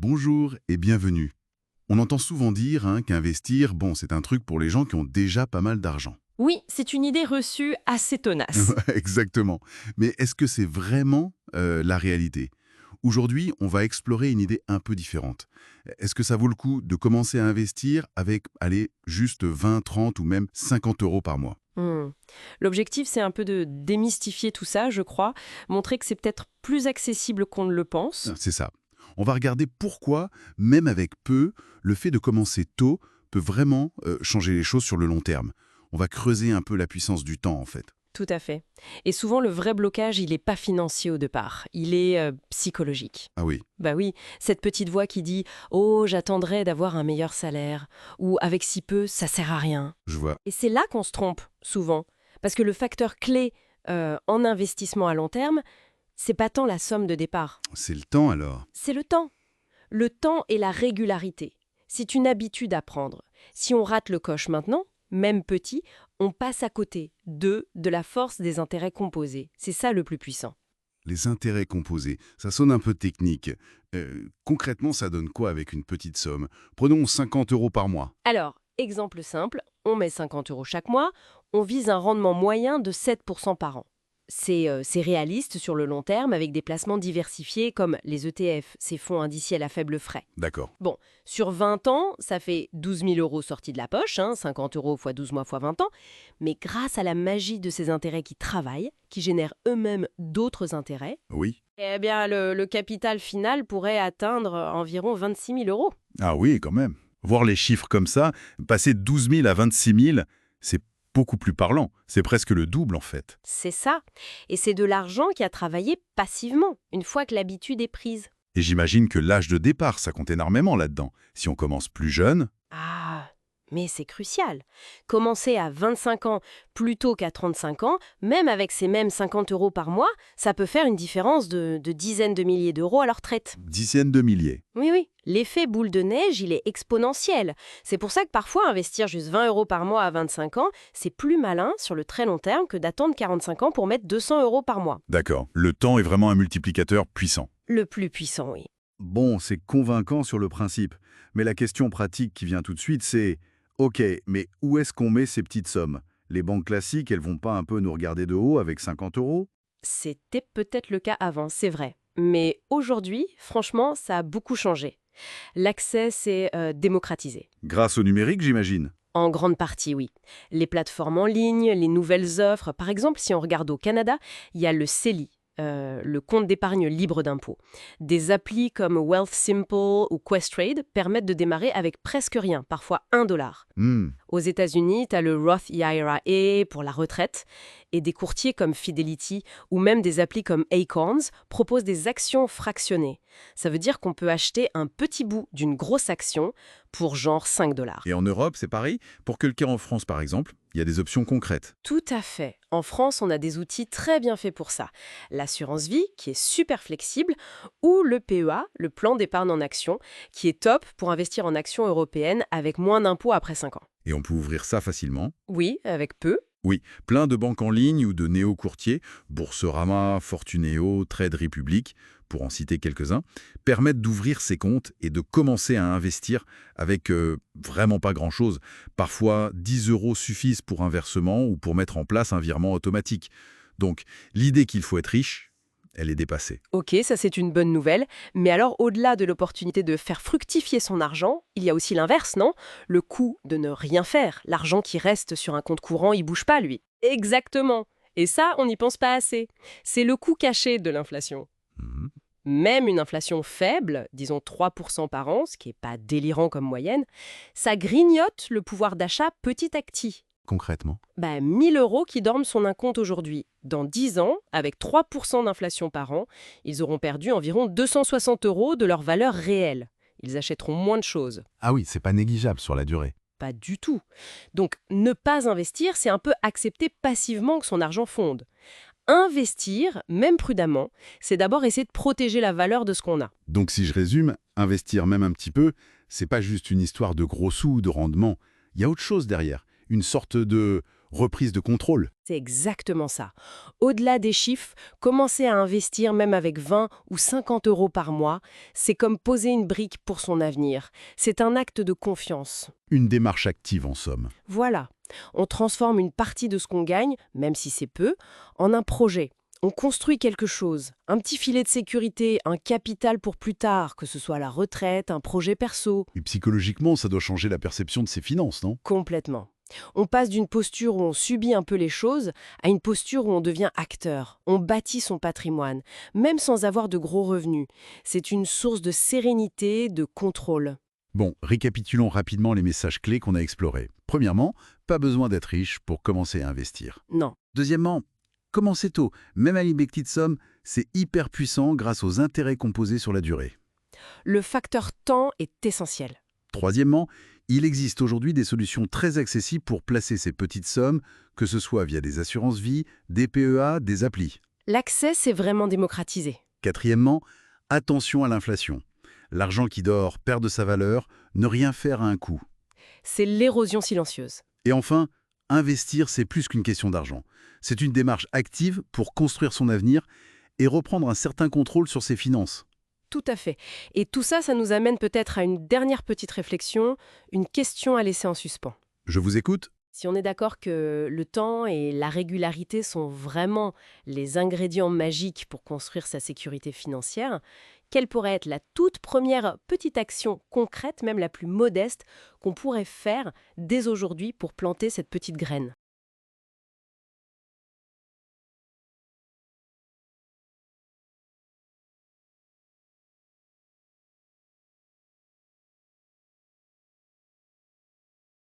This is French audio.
Bonjour et bienvenue. On entend souvent dire qu'investir, c'est un truc pour les gens qui ont déjà pas mal d'argent. Oui, c'est une idée reçue assez tenace. Exactement. Mais est-ce que c'est vraiment la réalité? Aujourd'hui, on va explorer une idée un peu différente. Est-ce que ça vaut le coup de commencer à investir avec, allez, juste 20, 30 ou même 50 euros par mois? Hmm. L'objectif, c'est un peu de démystifier tout ça, je crois, montrer que c'est peut-être plus accessible qu'on ne le pense. C'est ça. On va regarder pourquoi, même avec peu, le fait de commencer tôt peut vraiment changer les choses sur le long terme. On va creuser un peu la puissance du temps, en fait. Tout à fait. Et souvent, le vrai blocage, il n'est pas financier au départ, il est psychologique. Ah oui, Bah oui, cette petite voix qui dit «Oh, j'attendrai d'avoir un meilleur salaire» ou «Avec si peu, ça sert à rien». je vois. Et c'est là qu'on se trompe, souvent. Parce que le facteur clé en investissement à long terme, c'est pas tant la somme de départ, C'est le temps alors. c'est le temps. Le temps et la régularité. C'est une habitude à prendre. Si on rate le coche maintenant, même petit, on passe à côté de la force des intérêts composés. C'est ça le plus puissant. Les intérêts composés, ça sonne un peu technique. Concrètement, ça donne quoi avec une petite somme? Prenons 50 euros par mois. Alors, exemple simple, on met 50 euros chaque mois, on vise un rendement moyen de 7% par an. C'est réaliste sur le long terme avec des placements diversifiés comme les ETF, ces fonds indiciels à faible frais. D'accord. Bon, sur 20 ans, ça fait 12 000 euros sortis de la poche, 50 euros x 12 mois x 20 ans. Mais grâce à la magie de ces intérêts qui travaillent, qui génèrent eux-mêmes d'autres intérêts, Oui. eh bien, le capital final pourrait atteindre environ 26 000 euros. Ah oui, quand même. Voir les chiffres comme ça, passer de 12 000 à 26 000, c'est beaucoup plus parlant. C'est presque le double en fait. C'est ça. Et c'est de l'argent qui a travaillé passivement, une fois que l'habitude est prise. Et j'imagine que l'âge de départ, ça compte énormément là-dedans. Si on commence plus jeune, Ah, mais c'est crucial. Commencer à 25 ans plutôt qu'à 35 ans, même avec ces mêmes 50 euros par mois, ça peut faire une différence de dizaines de milliers d'euros à la retraite. dizaines de milliers. Oui, oui. L'effet boule de neige, il est exponentiel. C'est pour ça que parfois, investir juste 20 euros par mois à 25 ans, c'est plus malin sur le très long terme que d'attendre 45 ans pour mettre 200 euros par mois. D'accord. Le temps est vraiment un multiplicateur puissant. Le plus puissant, oui. Bon, c'est convaincant sur le principe. Mais la question pratique qui vient tout de suite, c'est OK, mais où est-ce qu'on met ces petites sommes? Les banques classiques, elles vont pas un peu nous regarder de haut avec 50 euros? C'était peut-être le cas avant, c'est vrai. Mais aujourd'hui, franchement, ça a beaucoup changé. L'accès s'est démocratisé. Grâce au numérique, j'imagine. En grande partie, oui. Les plateformes en ligne, les nouvelles offres. Par exemple, si on regarde au Canada, il y a le CELI, le compte d'épargne libre d'impôt. Des applis comme Wealthsimple ou Questrade permettent de démarrer avec presque rien, parfois $1. Hmm, Aux États-Unis, tu as le Roth IRA pour la retraite et des courtiers comme Fidelity ou même des applis comme Acorns proposent des actions fractionnées. Ça veut dire qu'on peut acheter un petit bout d'une grosse action pour genre $5. Et en Europe, c'est pareil? Pour quelqu'un en France, par exemple, il y a des options concrètes. Tout à fait. En France, on a des outils très bien faits pour ça. L'assurance vie, qui est super flexible, ou le PEA, le plan d'épargne en action, qui est top pour investir en actions européennes avec moins d'impôts après 5 ans. Et on peut ouvrir ça facilement. Oui, avec peu. Oui, plein de banques en ligne ou de néo-courtiers, Boursorama, Fortunéo, Trade Republic, pour en citer quelques-uns, permettent d'ouvrir ces comptes et de commencer à investir avec vraiment pas grand-chose. Parfois, 10 euros suffisent pour un versement ou pour mettre en place un virement automatique. Donc, l'idée qu'il faut être riche, elle est dépassée. Ok, ça c'est une bonne nouvelle. Mais alors, au-delà de l'opportunité de faire fructifier son argent, il y a aussi l'inverse, non? Le coût de ne rien faire. L'argent qui reste sur un compte courant, il bouge pas, lui. Exactement. Et ça, on n'y pense pas assez. C'est le coût caché de l'inflation. Mhm. Même une inflation faible, disons 3% par an, ce qui n'est pas délirant comme moyenne, ça grignote le pouvoir d'achat petit à petit. Concrètement. 1000 euros qui dorment sur un compte aujourd'hui. Dans 10 ans, avec 3% d'inflation par an, ils auront perdu environ 260 euros de leur valeur réelle. Ils achèteront moins de choses. Ah oui, c'est pas négligeable sur la durée. Pas du tout. Donc, ne pas investir, c'est un peu accepter passivement que son argent fonde. Investir, même prudemment, c'est d'abord essayer de protéger la valeur de ce qu'on a. Donc si je résume, investir même un petit peu, c'est pas juste une histoire de gros sous ou de rendement. Il y a autre chose derrière. Une sorte de reprise de contrôle. C'est exactement ça. Au-delà des chiffres, commencer à investir même avec 20 ou 50 euros par mois, c'est comme poser une brique pour son avenir. C'est un acte de confiance. Une démarche active en somme. Voilà. On transforme une partie de ce qu'on gagne, même si c'est peu, en un projet. On construit quelque chose, un petit filet de sécurité, un capital pour plus tard, que ce soit la retraite, un projet perso. Et psychologiquement, ça doit changer la perception de ses finances, non? Complètement. On passe d'une posture où on subit un peu les choses à une posture où on devient acteur. On bâtit son patrimoine, même sans avoir de gros revenus. C'est une source de sérénité, de contrôle. Bon, récapitulons rapidement les messages clés qu'on a explorés. Premièrement, pas besoin d'être riche pour commencer à investir. Non. Deuxièmement, commencez tôt. Même à une petite somme, c'est hyper puissant grâce aux intérêts composés sur la durée. Le facteur temps est essentiel. Troisièmement, il existe aujourd'hui des solutions très accessibles pour placer ces petites sommes, que ce soit via des assurances-vie, des PEA, des applis. L'accès, c'est vraiment démocratisé. Quatrièmement, attention à l'inflation. L'argent qui dort perd de sa valeur, ne rien faire à un coup. C'est l'érosion silencieuse. Et enfin, investir, c'est plus qu'une question d'argent. C'est une démarche active pour construire son avenir et reprendre un certain contrôle sur ses finances. Tout à fait. Et tout ça, ça nous amène peut-être à une dernière petite réflexion, une question à laisser en suspens. Je vous écoute. Si on est d'accord que le temps et la régularité sont vraiment les ingrédients magiques pour construire sa sécurité financière, quelle pourrait être la toute première petite action concrète, même la plus modeste, qu'on pourrait faire dès aujourd'hui pour planter cette petite graine ?